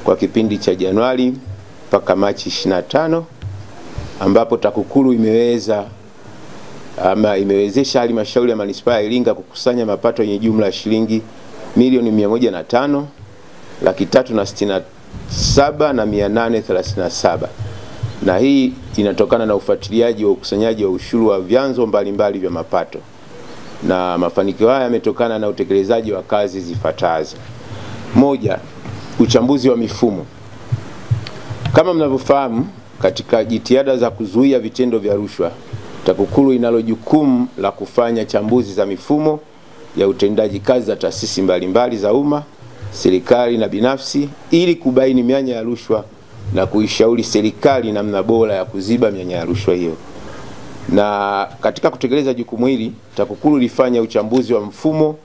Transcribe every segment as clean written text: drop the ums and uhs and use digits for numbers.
kwa kipindi cha Januari mpaka Machi 25, ambapo TAKUKURU imewezesha halmashauri ya manispaa ya Iringa kukusanya mapato yenye jumla ya shilingi milioni 105,367,837, na hii inatokana na ufuatiliaji wa ukusanyaji wa ushuru wa vyanzo mbalimbali vya mapato, na mafanikio haya yametokana na utekelezaji wa kazi zifuatazo. Moja, uchambuzi wa mifumo. Kama mnavyofahamu, katika jitihada za kuzuia vitendo vya rushwa, TAKUKURU inalo jukumu la kufanya chambuzi za mifumo ya utendaji kazi za taasisi mbalimbali za umma, serikali na binafsi, ili kubaini mianya ya rushwa na kuishauri serikali namna bora ya kuziba mianya ya rushwa hiyo. Na katika kutekeleza jukumu hili, TAKUKURU ilifanya uchambuzi wa mfumo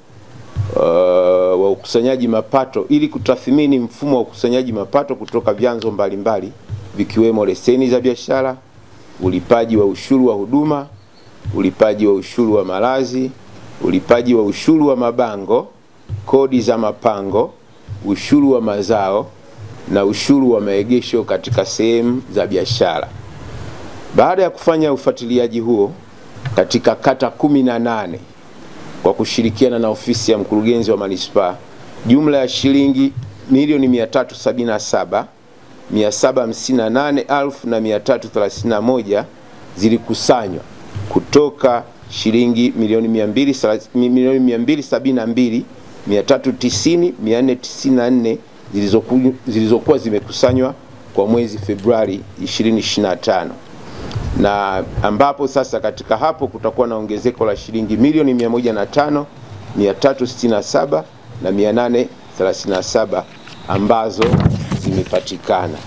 wa ukusanyaji mapato ili kutathmini mfumo wa ukusanyaji mapato kutoka vyanzo mbalimbali vikiwemo leseni za biashara, ulipaji wa ushuru wa huduma, ulipaji wa ushuru wa malazi, ulipaji wa ushuru wa mabango, kodi za mapango, ushuru wa mazao na ushuru wa maegesho katika sehemu za biashara. Baada ya kufanya ufuatiliaji huo katika kata 18 kwa kushirikiana na ofisi ya mkurugenzi wa manispaa, jumla ya shilingi milioni 377,758,331 zilikusanywa kutoka shilingi milioni 272,390,494 zilizokuwa zimekusanywa kwa mwezi Februari 2025, na ambapo sasa katika hapo kutakuwa na ongezeko la shilingi milioni 105,367,837 ambazo zimepatikana.